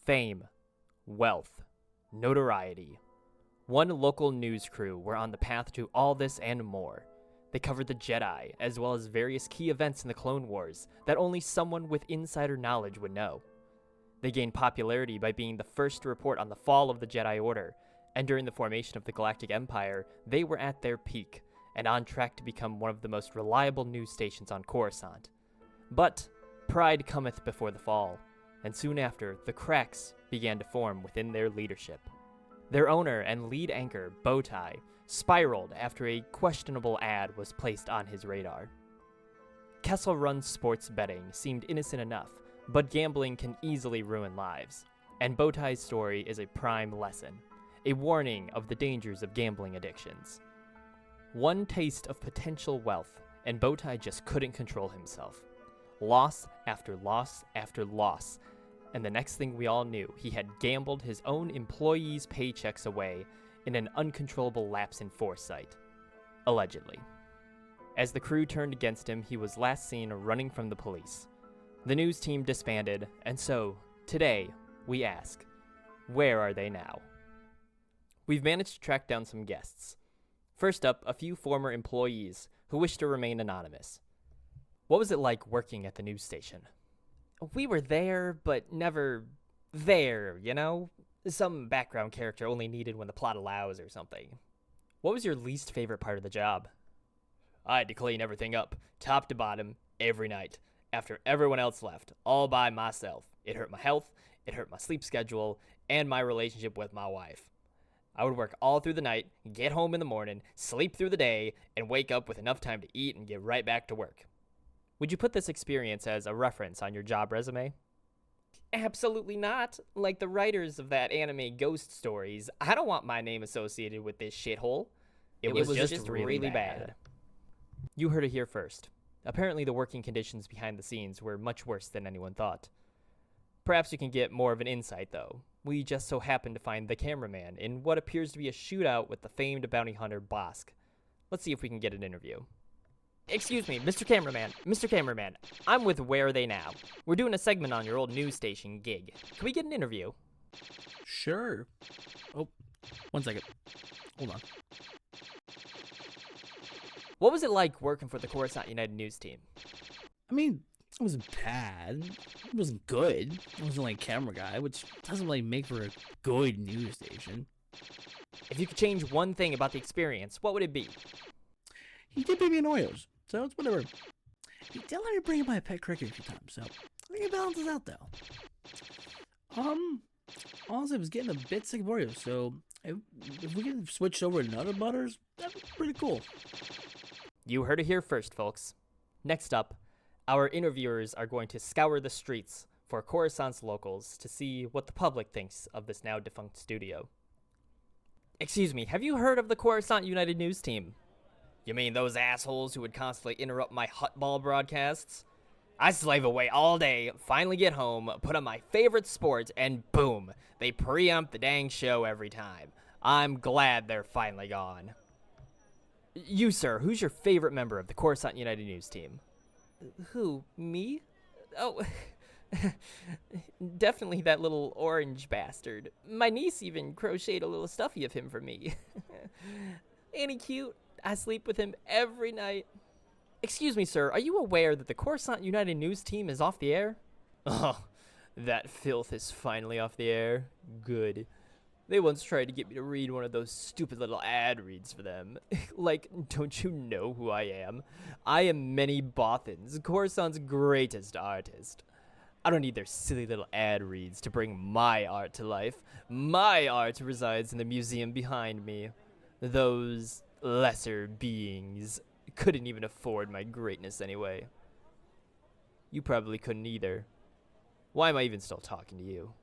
Fame, wealth, notoriety. One local news crew were on the path to all this and more. They covered the Jedi, as well as various key events in the Clone Wars that only someone with insider knowledge would know. They gained popularity by being the first to report on the fall of the Jedi Order, and during the formation of the Galactic Empire, they were at their peak, and on track to become one of the most reliable news stations on Coruscant. But pride cometh before the fall, and soon after, the cracks began to form within their leadership. Their owner and lead anchor, Bowtie, spiraled after a questionable ad was placed on his radar. Kessel-run sports betting seemed innocent enough, but gambling can easily ruin lives, and Bowtie's story is a prime lesson, a warning of the dangers of gambling addictions. One taste of potential wealth, and Bowtie just couldn't control himself. Loss after loss after loss, and the next thing we all knew, he had gambled his own employees' paychecks away in an uncontrollable lapse in foresight. Allegedly. As the crew turned against him, he was last seen running from the police. The news team disbanded, and so, today, we ask, where are they now? We've managed to track down some guests. First up, a few former employees who wish to remain anonymous. What was it like working at the news station? We were there, but never there, you know? Some background character only needed when the plot allows or something. What was your least favorite part of the job? I had to clean everything up, top to bottom, every night, after everyone else left, all by myself. It hurt my health, it hurt my sleep schedule, and my relationship with my wife. I would work all through the night, get home in the morning, sleep through the day, and wake up with enough time to eat and get right back to work. Would you put this experience as a reference on your job resume? Absolutely not. Like the writers of that anime Ghost Stories, I don't want my name associated with this shithole. It was just really bad. You heard it here first. Apparently the working conditions behind the scenes were much worse than anyone thought. Perhaps you can get more of an insight, though. We just so happened to find the cameraman in what appears to be a shootout with the famed bounty hunter Bosk. Let's see if we can get an interview. Excuse me, Mr. Cameraman, I'm with Where Are They Now? We're doing a segment on your old news station gig. Can we get an interview? Sure. Oh, 1 second. Hold on. What was it like working for the Coruscant United News Team? I mean, it wasn't bad. It wasn't good. I wasn't like camera guy, which doesn't really make for a good news station. If you could change one thing about the experience, what would it be? He did pay me in Oreos, so it's whatever. He did let me bring in my pet cricket a few times, so I think it balances out, though. Honestly, I was getting a bit sick of Oreos, so if we can switch over to Nutter Butters, that'd be pretty cool. You heard it here first, folks. Next up, our interviewers are going to scour the streets for Coruscant's locals to see what the public thinks of this now defunct studio. Excuse me, have you heard of the Coruscant United News Team? You mean those assholes who would constantly interrupt my hutball broadcasts? I slave away all day, finally get home, put on my favorite sport, and boom, they preempt the dang show every time. I'm glad they're finally gone. You, sir, who's your favorite member of the Coruscant United News Team? Who, me? Oh, definitely that little orange bastard. My niece even crocheted a little stuffy of him for me. Ain't he cute? I sleep with him every night. Excuse me, sir, are you aware that the Coruscant United News Team is off the air? Oh, that filth is finally off the air. Good. They once tried to get me to read one of those stupid little ad reads for them. Like, don't you know who I am? I am Many Bothans, Coruscant's greatest artist. I don't need their silly little ad reads to bring my art to life. My art resides in the museum behind me. Those lesser beings couldn't even afford my greatness anyway. You probably couldn't either. Why am I even still talking to you?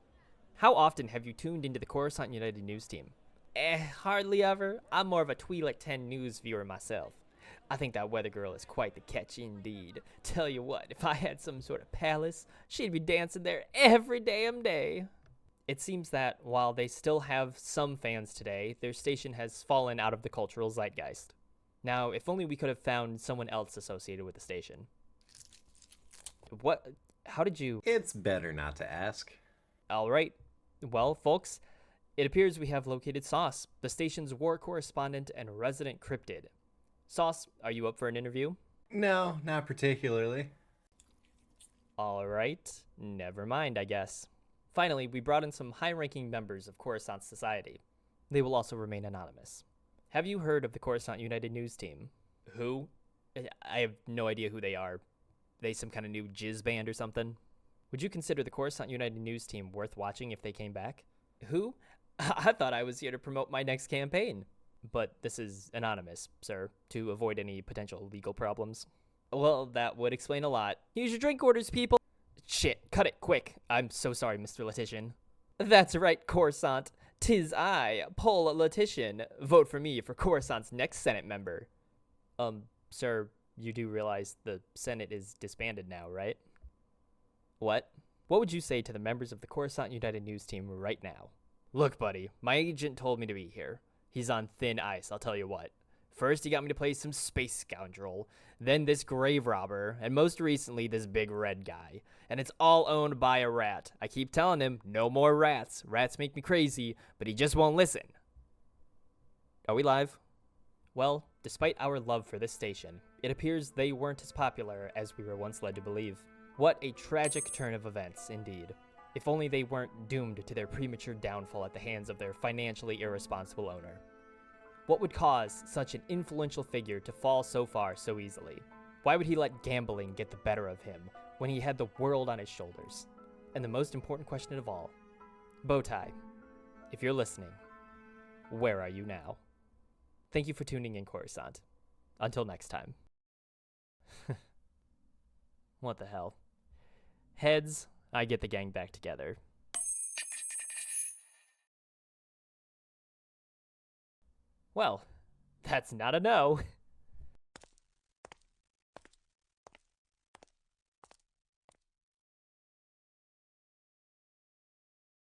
How often have you tuned into the Coruscant United News Team? Hardly ever. I'm more of a Twi'lek 10 news viewer myself. I think that weather girl is quite the catch indeed. Tell you what, if I had some sort of palace, she'd be dancing there every damn day. It seems that while they still have some fans today, their station has fallen out of the cultural zeitgeist. Now, if only we could have found someone else associated with the station. What? How did you... It's better not to ask. All right. Well, folks, it appears we have located Sauce, the station's war correspondent and resident cryptid. Sauce, are you up for an interview? No, not particularly. All right, never mind, I guess. Finally, we brought in some high-ranking members of Coruscant society. They will also remain anonymous. Have you heard of the Coruscant United News Team? Who? I have no idea who they are. They some kind of new jizz band or something? Would you consider the Coruscant United News Team worth watching if they came back? Who? I thought I was here to promote my next campaign. But this is anonymous, sir, to avoid any potential legal problems. Well, that would explain a lot. Here's your drink orders, people. Shit, cut it quick. I'm so sorry, Mr. Letitian. That's right, Coruscant. 'Tis I, Paul Letitian. Vote for me for Coruscant's next Senate member. Sir, you do realize the Senate is disbanded now, right? What? What would you say to the members of the Coruscant United News Team right now? Look, buddy, my agent told me to be here. He's on thin ice, I'll tell you what. First, he got me to play some space scoundrel, then this grave robber, and most recently, this big red guy. And it's all owned by a rat. I keep telling him, no more rats. Rats make me crazy, but he just won't listen. Are we live? Well, despite our love for this station, it appears they weren't as popular as we were once led to believe. What a tragic turn of events, indeed. If only they weren't doomed to their premature downfall at the hands of their financially irresponsible owner. What would cause such an influential figure to fall so far so easily? Why would he let gambling get the better of him when he had the world on his shoulders? And the most important question of all, Bowtie, if you're listening, where are you now? Thank you for tuning in, Coruscant. Until next time. What the hell? Heads, I get the gang back together. Well, that's not a no.